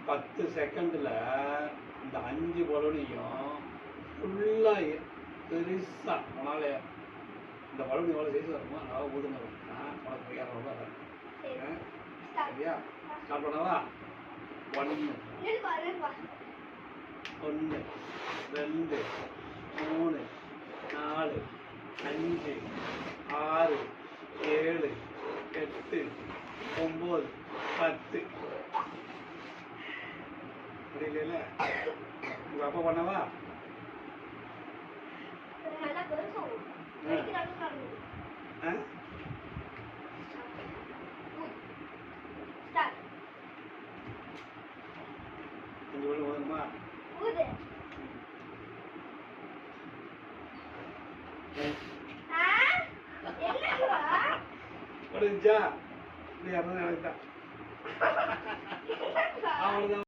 10 செகண்டில் இந்த 5 பலூனையும் ஃபுல்லாக பெருசாக உன்னால் இந்த பலூன் எவ்வளோ சைஸ் வருமோ அதாவது ஊதுங்க உனக்கு ஏறவங்க வரும். சரியா? ஸ்டார்ட் பண்ணவா? 1 1 2 3 4 5 6 7 8 9 10 புரியல? உங்க அப்பா பண்ணவா? கொஞ்சம் கூட ஓதுமா? முடிஞ்சா? அவ்வளோதான்.